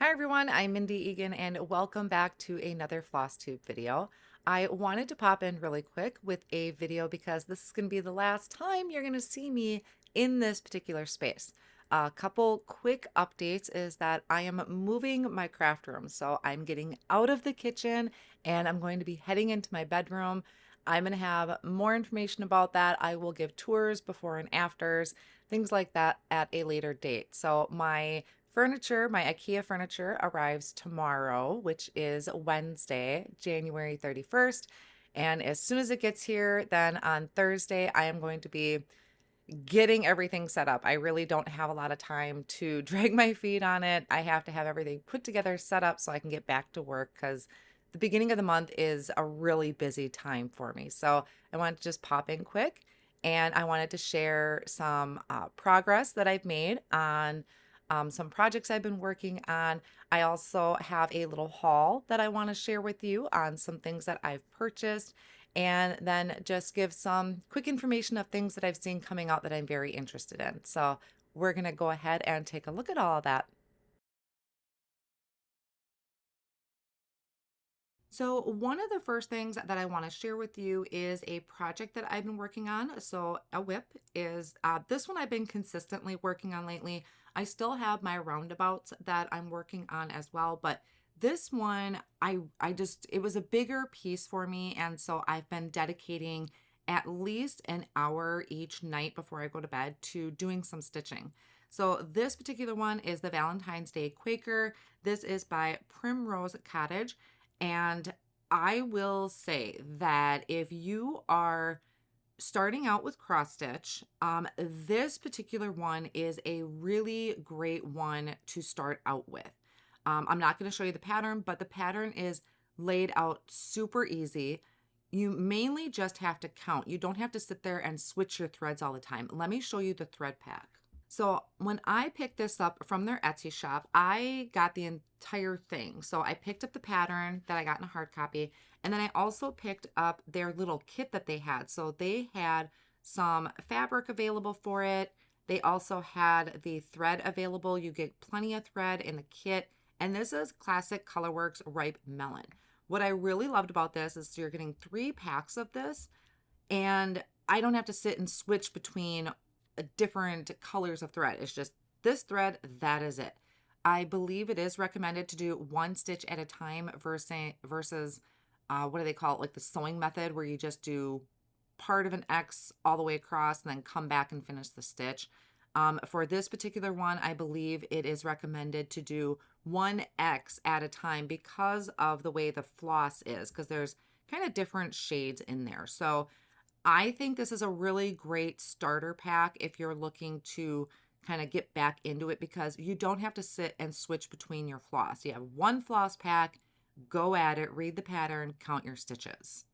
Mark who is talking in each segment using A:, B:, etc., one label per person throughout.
A: Hi everyone, I'm Mindy Eggen and welcome back to another Flosstube video. I wanted to pop in really quick with a video because this is going to be the last time you're going to see me in this particular space. A couple quick updates is that I am moving my craft room. So I'm getting out of the kitchen and I'm going to be heading into my bedroom. I'm going to have more information about that. I will give tours before and afters, things like that at a later date. So my furniture, my IKEA furniture arrives tomorrow, which is Wednesday, January 31st. And as soon as it gets here, then on Thursday, I am going to be getting everything set up. I really don't have a lot of time to drag my feet on it. I have to have everything put together, set up so I can get back to work because the beginning of the month is a really busy time for me. So I wanted to just pop in quick and I wanted to share some progress that I've made on some projects I've been working on. I also have a little haul that I want to share with you on some things that I've purchased, and then just give some quick information of things that I've seen coming out that I'm very interested in. So we're going to go ahead and take a look at all of that. So one of the first things that I want to share with you is a project that I've been working on. So a whip is this one I've been consistently working on lately. I still have my roundabouts that I'm working on as well, but this one I just it was a bigger piece for me, and so I've been dedicating at least an hour each night before I go to bed to doing some stitching. So this particular one is the Valentine's Day Quaker. This is by Primrose Cottage. And I will say that if you are starting out with cross stitch, this particular one is a really great one to start out with. I'm not going to show you the pattern, but the pattern is laid out super easy. You mainly just have to count. You don't have to sit there and switch your threads all the time. Let me show you the thread pack. So when I picked this up from their Etsy shop, I got the entire thing. So I picked up the pattern that I got in a hard copy, and then I also picked up their little kit that they had. So they had some fabric available for it. They also had the thread available. You get plenty of thread in the kit. And this is classic Colorworks Ripe Melon. What I really loved about this is you're getting 3 packs of this, and I don't have to sit and switch between different colors of thread. It's just this thread, that is it. I believe it is recommended to do 1 stitch at a time versus what do they call it? Like the sewing method where you just do part of an X all the way across and then come back and finish the stitch. For this particular one, I believe it is recommended to do 1 X at a time because of the way the floss is, because there's kind of different shades in there. So I think this is a really great starter pack if you're looking to kind of get back into it, because you don't have to sit and switch between your floss. You have 1 floss pack, go at it, read the pattern, count your stitches.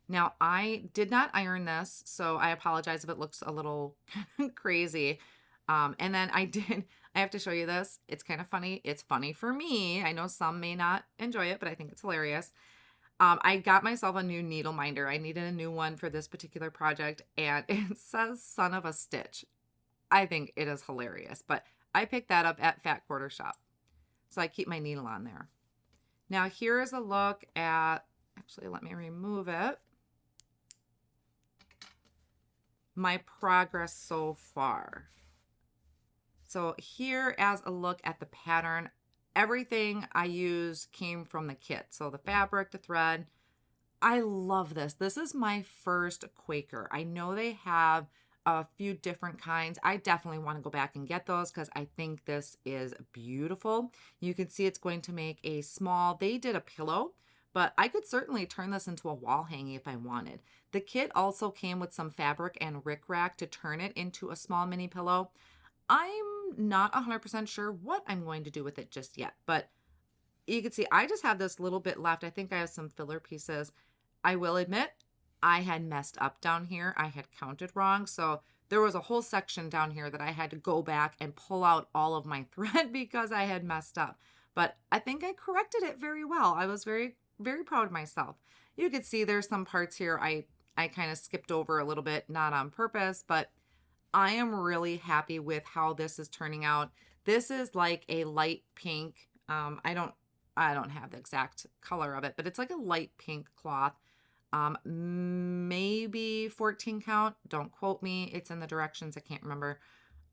A: Now, I did not iron this, so I apologize if it looks a little crazy. And then I have to show you this. It's kind of funny. It's funny for me. I know some may not enjoy it, but I think it's hilarious. I got myself a new needle minder. I needed a new one for this particular project, and it says son of a stitch. I think it is hilarious, but I picked that up at Fat Quarter Shop. So I keep my needle on there. Now here is a look at, actually let me remove it, my progress so far. So here as a look at the pattern, everything I used came from the kit. So the fabric, the thread. I love this. This is my first Quaker. I know they have a few different kinds. I definitely want to go back and get those because I think this is beautiful. You can see it's going to make a small, they did a pillow, but I could certainly turn this into a wall hanging if I wanted. The kit also came with some fabric and rickrack to turn it into a small mini pillow. I'm not 100% sure what I'm going to do with it just yet, but you can see I just have this little bit left. I think I have some filler pieces. I will admit I had messed up down here. I had counted wrong. So there was a whole section down here that I had to go back and pull out all of my thread because I had messed up. But I think I corrected it very well. I was very, very proud of myself. You could see there's some parts here I kind of skipped over a little bit, not on purpose, but I am really happy with how this is turning out. This is like a light pink. I don't have the exact color of it, but it's like a light pink cloth. Maybe 14 count. Don't quote me. It's in the directions. I can't remember.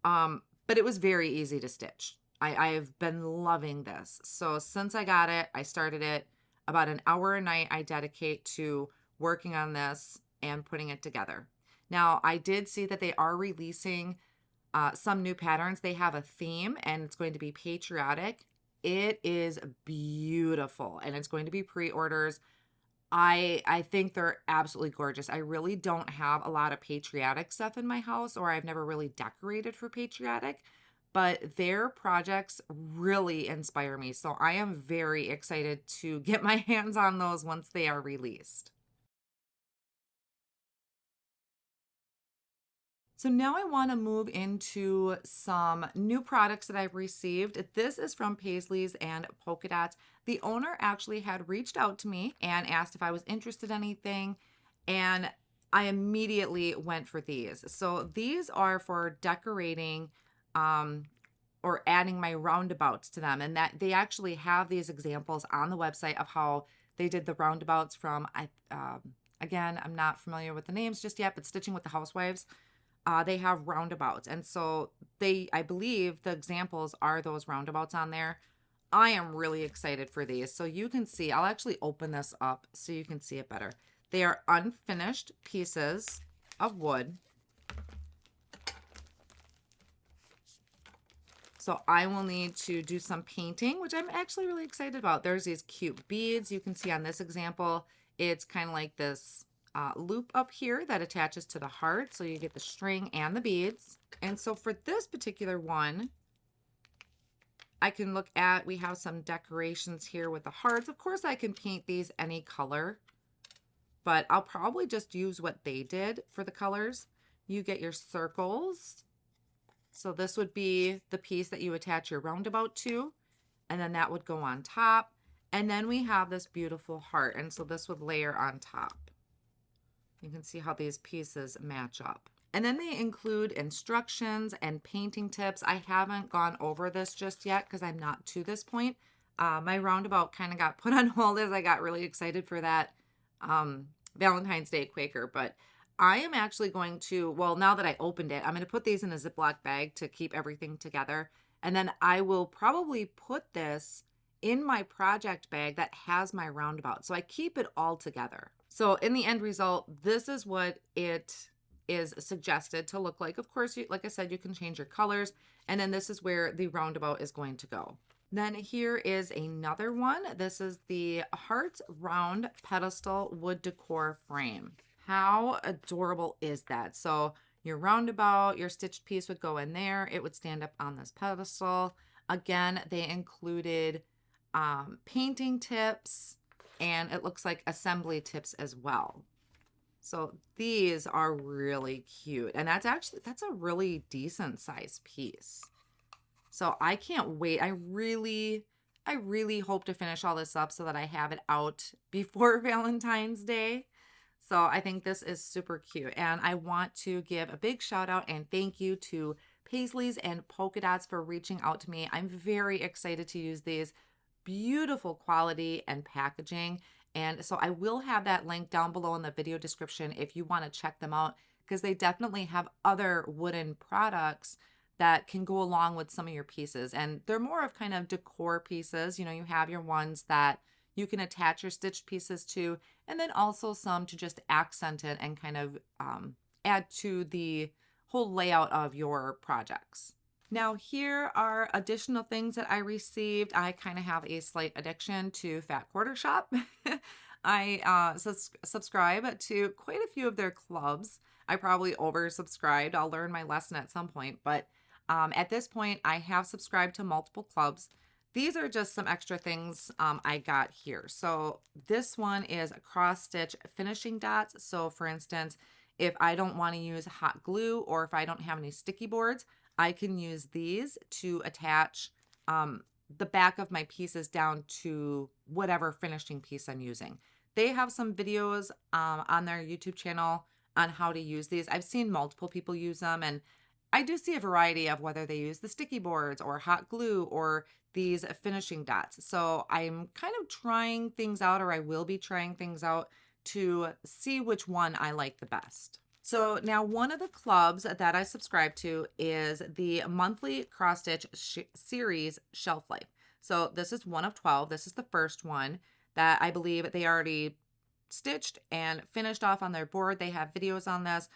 A: But it was very easy to stitch. I have been loving this. So since I got it, I started it. About an hour a night I dedicate to working on this and putting it together. Now, I did see that they are releasing some new patterns. They have a theme and it's going to be patriotic. It is beautiful and it's going to be pre-orders. I think they're absolutely gorgeous. I really don't have a lot of patriotic stuff in my house, or I've never really decorated for patriotic, but their projects really inspire me. So I am very excited to get my hands on those once they are released. So now I want to move into some new products that I've received. This is from Paisleys and Polka Dots. The owner actually had reached out to me and asked if I was interested in anything, and I immediately went for these. So these are for decorating or adding my roundabouts to them, and that they actually have these examples on the website of how they did the roundabouts from, again, I'm not familiar with the names just yet, but Stitching with the Housewives. They have roundabouts. And so I believe the examples are those roundabouts on there. I am really excited for these. So you can see, I'll actually open this up so you can see it better. They are unfinished pieces of wood. So I will need to do some painting, which I'm actually really excited about. There's these cute beads. You can see on this example, it's kind of like this loop up here that attaches to the heart. So you get the string and the beads. And so for this particular one, I can look at, we have some decorations here with the hearts. Of course, I can paint these any color, but I'll probably just use what they did for the colors. You get your circles. So this would be the piece that you attach your roundabout to, and then that would go on top. And then we have this beautiful heart. And so this would layer on top. You can see how these pieces match up. And then they include instructions and painting tips. I haven't gone over this just yet because I'm not to this point. My roundabout kind of got put on hold as I got really excited for that Valentine's Day Quaker. But I am actually going to, well, now that I opened it, I'm going to put these in a Ziploc bag to keep everything together. And then I will probably put this in my project bag that has my roundabout. So I keep it all together. So in the end result, this is what it is suggested to look like. Of course, like I said, you can change your colors. And then this is where the roundabout is going to go. Then here is another one. This is the Heart Round Pedestal Wood Decor Frame. How adorable is that? So your roundabout, your stitched piece would go in there. It would stand up on this pedestal. Again, they included painting tips, and it looks like assembly tips as well. So these are really cute. And that's a really decent size piece. So I can't wait. I really hope to finish all this up so that I have it out before Valentine's Day. So I think this is super cute. And I want to give a big shout out and thank you to Paisleys and Polka Dots for reaching out to me. I'm very excited to use these. Beautiful quality and packaging. And so I will have that link down below in the video description if you want to check them out, because they definitely have other wooden products that can go along with some of your pieces. And they're more of kind of decor pieces. You know, you have your ones that you can attach your stitched pieces to, and then also some to just accent it and kind of add to the whole layout of your projects. Now here are additional things that I received. I kind of have a slight addiction to Fat Quarter Shop. I subscribe to quite a few of their clubs. I probably oversubscribed. I'll learn my lesson at some point, but at this point I have subscribed to multiple clubs. These are just some extra things I got here. So this one is cross stitch finishing dots. So for instance, if I don't want to use hot glue or if I don't have any sticky boards, I can use these to attach the back of my pieces down to whatever finishing piece I'm using. They have some videos on their YouTube channel on how to use these. I've seen multiple people use them, and I do see a variety of whether they use the sticky boards or hot glue or these finishing dots. So I'm kind of trying things out, or I will be trying things out to see which one I like the best. So now one of the clubs that I subscribe to is the monthly cross stitch series shelf life. So this is one of 12. This is the first one that I believe they already stitched and finished off on their board. They have videos on this.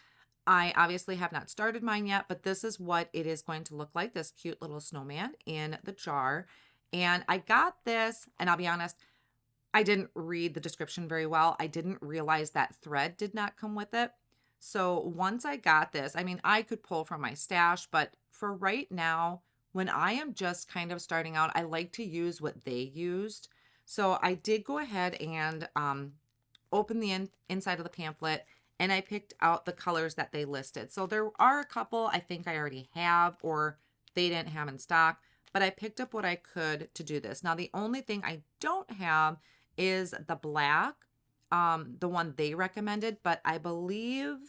A: I obviously have not started mine yet, but this is what it is going to look like, this cute little snowman in the jar. And I got this, and I'll be honest, I didn't read the description very well. I didn't realize that thread did not come with it. So once I got this, I mean, I could pull from my stash, but for right now, when I am just kind of starting out, I like to use what they used. So I did go ahead and open the inside of the pamphlet, and I picked out the colors that they listed. So there are a couple I think I already have or they didn't have in stock, but I picked up what I could to do this. Now, the only thing I don't have is the black, the one they recommended, but I believe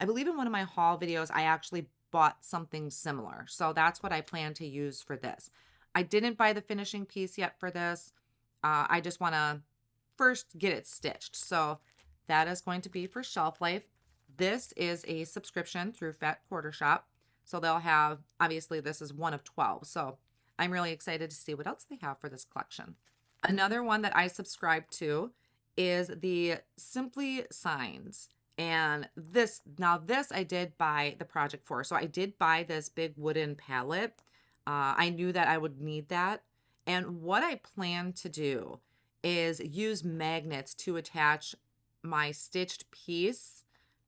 A: in one of my haul videos, I actually bought something similar. So that's what I plan to use for this. I didn't buy the finishing piece yet for this. I just want to first get it stitched. So that is going to be for shelf life. This is a subscription through Fat Quarter Shop. So they'll have, obviously this is one of 12. So I'm really excited to see what else they have for this collection. Another one that I subscribe to is the Simply Signs. And this I did buy the project for. So I did buy this big wooden palette. I knew that I would need that. And what I plan to do is use magnets to attach my stitched piece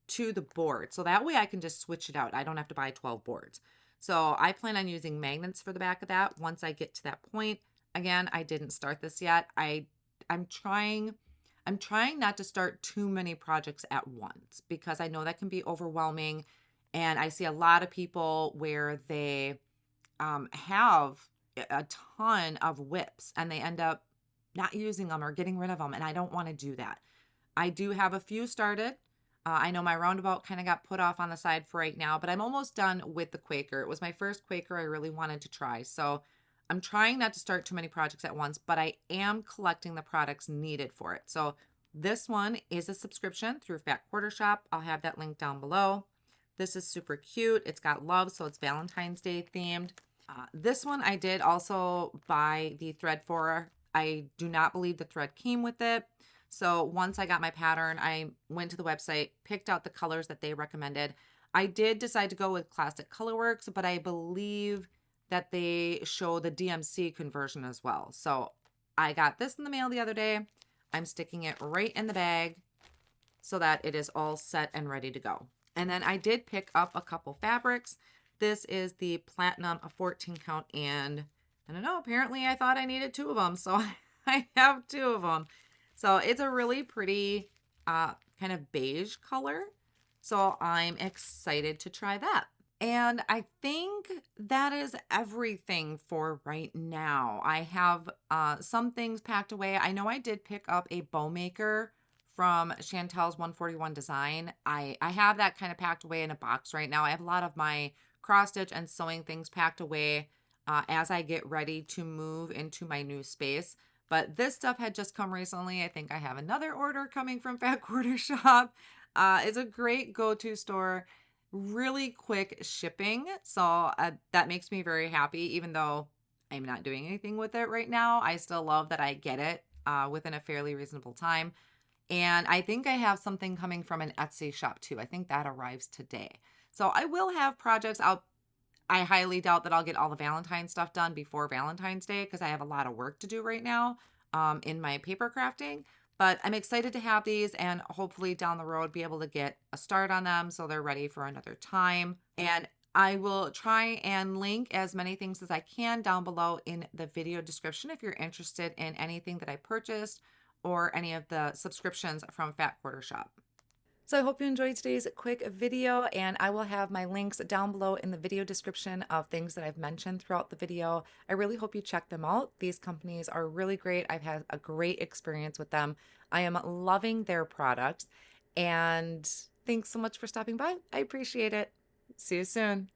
A: to the board. So that way I can just switch it out. I don't have to buy 12 boards. So I plan on using magnets for the back of that once I get to that point. Again, I didn't start this yet. I'm trying not to start too many projects at once because I know that can be overwhelming. And I see a lot of people where they have a ton of WIPs and they end up not using them or getting rid of them. And I don't want to do that. I do have a few started. I know my roundabout kind of got put off on the side for right now, but I'm almost done with the Quaker. It was my first Quaker I really wanted to try. So I'm trying not to start too many projects at once, but I am collecting the products needed for it. So this one is a subscription through Fat Quarter Shop. I'll have that link down below. This is super cute. It's got love, so it's Valentine's Day themed. This one I did also buy the thread for. I do not believe the thread came with it. So once I got my pattern, I went to the website, picked out the colors that they recommended. I did decide to go with Classic Colorworks, but I believe that they show the DMC conversion as well. So I got this in the mail the other day. I'm sticking it right in the bag so that it is all set and ready to go. And then I did pick up a couple fabrics. This is the Platinum 14 count, and I don't know, apparently I thought I needed 2 of them, so I have 2 of them. So it's a really pretty kind of beige color. So I'm excited to try that. And I think that is everything for right now. I have some things packed away. I know I did pick up a bow maker from Chantel's 141 Design. I have that kind of packed away in a box right now. I have a lot of my cross stitch and sewing things packed away as I get ready to move into my new space. But this stuff had just come recently. I think I have another order coming from Fat Quarter Shop. It's a great go-to store, really quick shipping. So that makes me very happy, even though I'm not doing anything with it right now. I still love that I get it within a fairly reasonable time. And I think I have something coming from an Etsy shop too. I think that arrives today. So I will have projects out. I highly doubt that I'll get all the Valentine stuff done before Valentine's Day because I have a lot of work to do right now in my paper crafting. But I'm excited to have these and hopefully down the road be able to get a start on them so they're ready for another time. And I will try and link as many things as I can down below in the video description if you're interested in anything that I purchased or any of the subscriptions from Fat Quarter Shop. So I hope you enjoyed today's quick video, and I will have my links down below in the video description of things that I've mentioned throughout the video. I really hope you check them out. These companies are really great. I've had a great experience with them. I am loving their products, and thanks so much for stopping by. I appreciate it. See you soon.